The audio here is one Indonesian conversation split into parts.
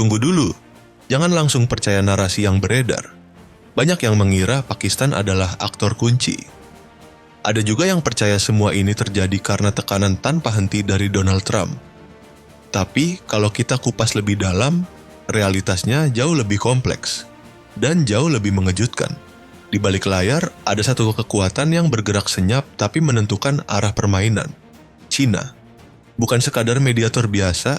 Tunggu dulu, jangan langsung percaya narasi yang beredar. Banyak yang mengira Pakistan adalah aktor kunci. Ada juga yang percaya semua ini terjadi karena tekanan tanpa henti dari Donald Trump. Tapi kalau kita kupas lebih dalam, realitasnya jauh lebih kompleks dan jauh lebih mengejutkan. Di balik layar, ada satu kekuatan yang bergerak senyap tapi menentukan arah permainan. Cina. Bukan sekadar mediator biasa,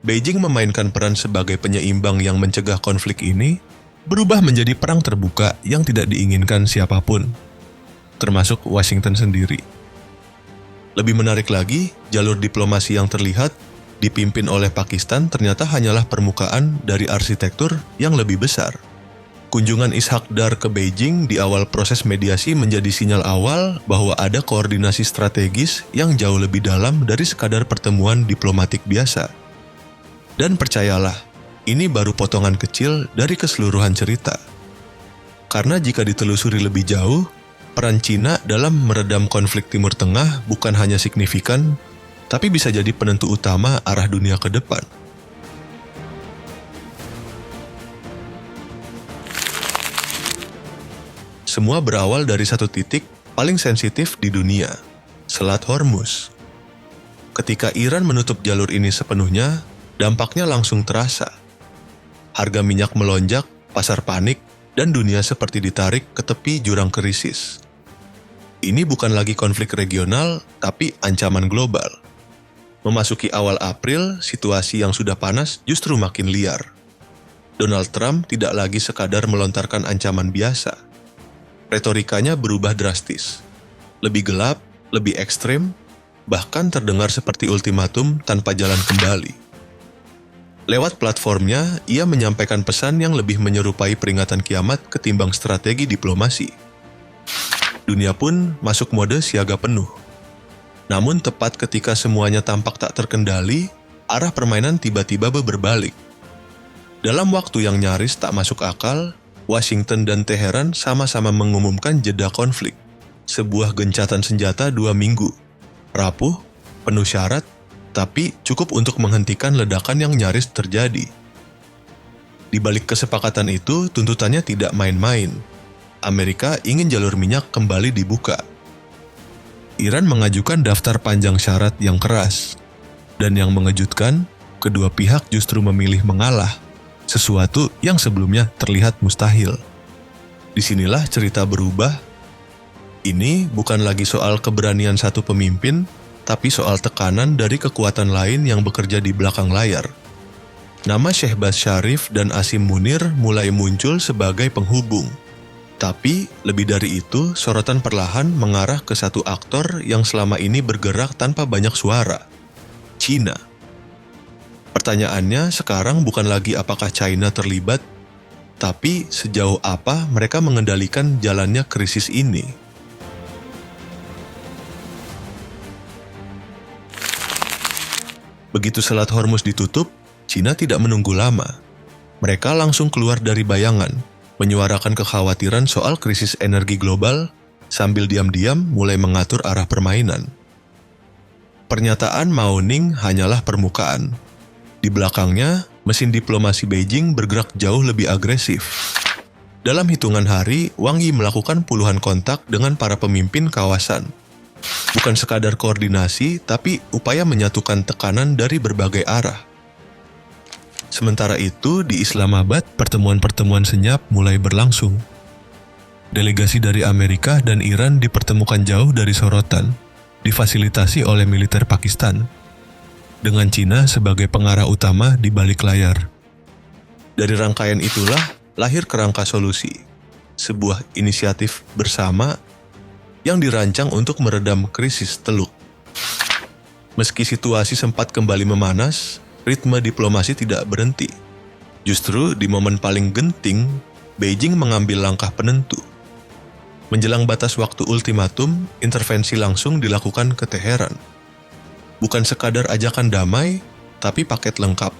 Beijing memainkan peran sebagai penyeimbang yang mencegah konflik ini berubah menjadi perang terbuka yang tidak diinginkan siapapun, termasuk Washington sendiri. Lebih menarik lagi, jalur diplomasi yang terlihat dipimpin oleh Pakistan ternyata hanyalah permukaan dari arsitektur yang lebih besar. Kunjungan Ishak Dar ke Beijing di awal proses mediasi menjadi sinyal awal bahwa ada koordinasi strategis yang jauh lebih dalam dari sekadar pertemuan diplomatik biasa. Dan percayalah, ini baru potongan kecil dari keseluruhan cerita. Karena jika ditelusuri lebih jauh, peran Cina dalam meredam konflik Timur Tengah bukan hanya signifikan, tapi bisa jadi penentu utama arah dunia ke depan. Semua berawal dari satu titik paling sensitif di dunia, Selat Hormuz. Ketika Iran menutup jalur ini sepenuhnya, dampaknya langsung terasa. Harga minyak melonjak, pasar panik, dan dunia seperti ditarik ke tepi jurang krisis. Ini bukan lagi konflik regional, tapi ancaman global. Memasuki awal April, situasi yang sudah panas justru makin liar. Donald Trump tidak lagi sekadar melontarkan ancaman biasa. Retorikanya berubah drastis. Lebih gelap, lebih ekstrem, bahkan terdengar seperti ultimatum tanpa jalan kembali. Lewat platformnya, ia menyampaikan pesan yang lebih menyerupai peringatan kiamat ketimbang strategi diplomasi. Dunia pun masuk mode siaga penuh. Namun tepat ketika semuanya tampak tak terkendali, arah permainan tiba-tiba berbalik. Dalam waktu yang nyaris tak masuk akal, Washington dan Teheran sama-sama mengumumkan jeda konflik. Sebuah gencatan senjata 2 minggu. Rapuh, penuh syarat, tapi cukup untuk menghentikan ledakan yang nyaris terjadi. Di balik kesepakatan itu, tuntutannya tidak main-main. Amerika ingin jalur minyak kembali dibuka. Iran mengajukan daftar panjang syarat yang keras. Dan yang mengejutkan, kedua pihak justru memilih mengalah, sesuatu yang sebelumnya terlihat mustahil. Disinilah cerita berubah. Ini bukan lagi soal keberanian satu pemimpin, tapi soal tekanan dari kekuatan lain yang bekerja di belakang layar. Nama Shehbaz Sharif dan Asim Munir mulai muncul sebagai penghubung. Tapi, lebih dari itu, sorotan perlahan mengarah ke satu aktor yang selama ini bergerak tanpa banyak suara. Cina. Pertanyaannya sekarang bukan lagi apakah China terlibat, tapi sejauh apa mereka mengendalikan jalannya krisis ini. Begitu Selat Hormuz ditutup, Cina tidak menunggu lama. Mereka langsung keluar dari bayangan, menyuarakan kekhawatiran soal krisis energi global, sambil diam-diam mulai mengatur arah permainan. Pernyataan Mao Ning hanyalah permukaan. Di belakangnya, mesin diplomasi Beijing bergerak jauh lebih agresif. Dalam hitungan hari, Wang Yi melakukan puluhan kontak dengan para pemimpin kawasan. Bukan sekadar koordinasi, tapi upaya menyatukan tekanan dari berbagai arah. Sementara itu, di Islamabad, pertemuan-pertemuan senyap mulai berlangsung. Delegasi dari Amerika dan Iran dipertemukan jauh dari sorotan, difasilitasi oleh militer Pakistan, dengan Cina sebagai pengarah utama di balik layar. Dari rangkaian itulah lahir kerangka solusi, sebuah inisiatif bersama yang dirancang untuk meredam krisis Teluk. Meski situasi sempat kembali memanas, ritme diplomasi tidak berhenti. Justru di momen paling genting, Beijing mengambil langkah penentu. Menjelang batas waktu ultimatum, intervensi langsung dilakukan ke Teheran. Bukan sekadar ajakan damai, tapi paket lengkap.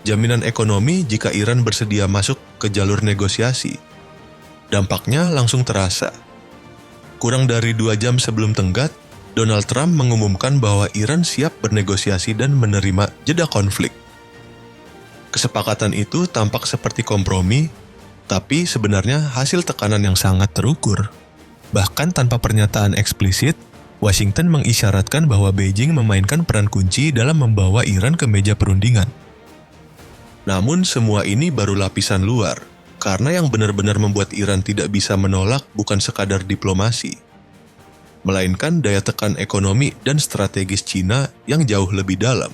Jaminan ekonomi jika Iran bersedia masuk ke jalur negosiasi. Dampaknya langsung terasa. Kurang dari 2 jam sebelum tenggat, Donald Trump mengumumkan bahwa Iran siap bernegosiasi dan menerima jeda konflik. Kesepakatan itu tampak seperti kompromi, tapi sebenarnya hasil tekanan yang sangat terukur. Bahkan tanpa pernyataan eksplisit, Washington mengisyaratkan bahwa Beijing memainkan peran kunci dalam membawa Iran ke meja perundingan. Namun semua ini baru lapisan luar, karena yang benar-benar membuat Iran tidak bisa menolak bukan sekadar diplomasi, melainkan daya tekan ekonomi dan strategis Cina yang jauh lebih dalam.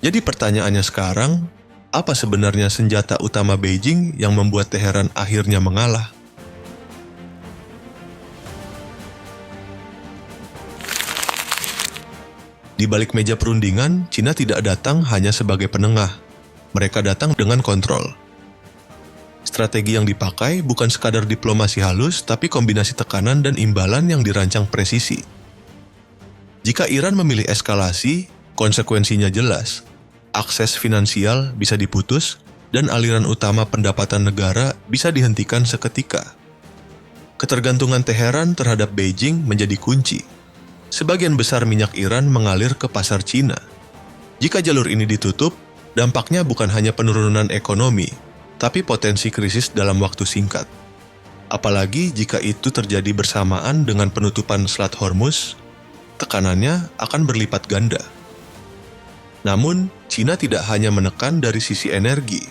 Jadi pertanyaannya sekarang, apa sebenarnya senjata utama Beijing yang membuat Teheran akhirnya mengalah? Di balik meja perundingan, Cina tidak datang hanya sebagai penengah. Mereka datang dengan kontrol. Strategi yang dipakai bukan sekadar diplomasi halus, tapi kombinasi tekanan dan imbalan yang dirancang presisi. Jika Iran memilih eskalasi, konsekuensinya jelas. Akses finansial bisa diputus, dan aliran utama pendapatan negara bisa dihentikan seketika. Ketergantungan Teheran terhadap Beijing menjadi kunci. Sebagian besar minyak Iran mengalir ke pasar Cina. Jika jalur ini ditutup, dampaknya bukan hanya penurunan ekonomi, tapi potensi krisis dalam waktu singkat. Apalagi jika itu terjadi bersamaan dengan penutupan Selat Hormuz, tekanannya akan berlipat ganda. Namun, Cina tidak hanya menekan dari sisi energi.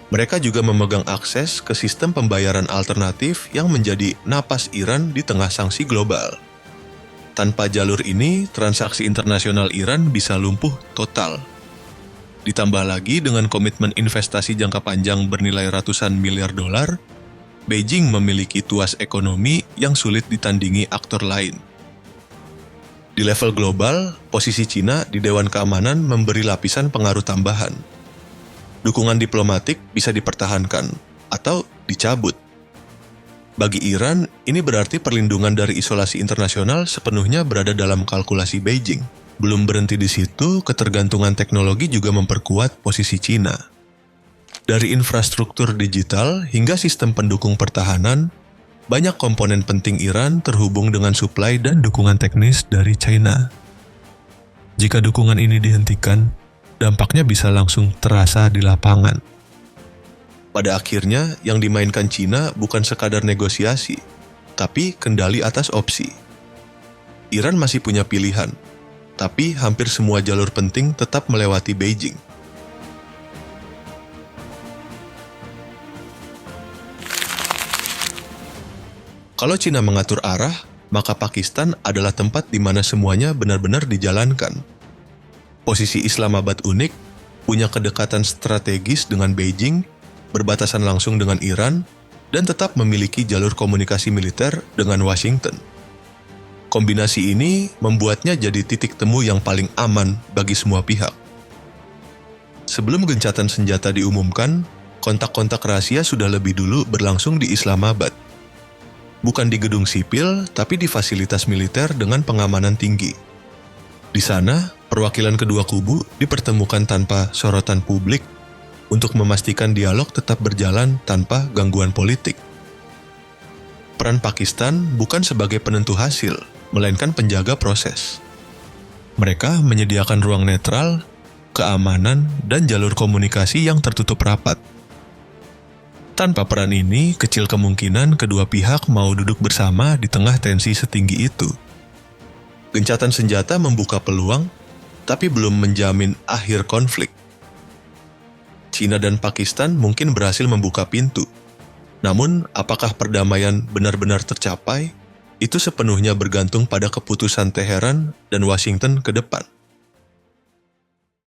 Mereka juga memegang akses ke sistem pembayaran alternatif yang menjadi napas Iran di tengah sanksi global. Tanpa jalur ini, transaksi internasional Iran bisa lumpuh total. Ditambah lagi dengan komitmen investasi jangka panjang bernilai ratusan miliar dolar, Beijing memiliki tuas ekonomi yang sulit ditandingi aktor lain. Di level global, posisi Cina di Dewan Keamanan memberi lapisan pengaruh tambahan. Dukungan diplomatik bisa dipertahankan atau dicabut. Bagi Iran, ini berarti perlindungan dari isolasi internasional sepenuhnya berada dalam kalkulasi Beijing. Belum berhenti di situ, ketergantungan teknologi juga memperkuat posisi Cina. Dari infrastruktur digital hingga sistem pendukung pertahanan, banyak komponen penting Iran terhubung dengan suplai dan dukungan teknis dari China. Jika dukungan ini dihentikan, dampaknya bisa langsung terasa di lapangan. Pada akhirnya, yang dimainkan Cina bukan sekadar negosiasi, tapi kendali atas opsi. Iran masih punya pilihan, tapi hampir semua jalur penting tetap melewati Beijing. Kalau Cina mengatur arah, maka Pakistan adalah tempat di mana semuanya benar-benar dijalankan. Posisi Islamabad unik, punya kedekatan strategis dengan Beijing, berbatasan langsung dengan Iran, dan tetap memiliki jalur komunikasi militer dengan Washington. Kombinasi ini membuatnya jadi titik temu yang paling aman bagi semua pihak. Sebelum gencatan senjata diumumkan, kontak-kontak rahasia sudah lebih dulu berlangsung di Islamabad. Bukan di gedung sipil, tapi di fasilitas militer dengan pengamanan tinggi. Di sana, perwakilan kedua kubu dipertemukan tanpa sorotan publik untuk memastikan dialog tetap berjalan tanpa gangguan politik. Peran Pakistan bukan sebagai penentu hasil, melainkan penjaga proses. Mereka menyediakan ruang netral, keamanan, dan jalur komunikasi yang tertutup rapat. Tanpa peran ini, kecil kemungkinan kedua pihak mau duduk bersama di tengah tensi setinggi itu. Gencatan senjata membuka peluang, tapi belum menjamin akhir konflik. Cina dan Pakistan mungkin berhasil membuka pintu. Namun, apakah perdamaian benar-benar tercapai? Itu sepenuhnya bergantung pada keputusan Teheran dan Washington ke depan.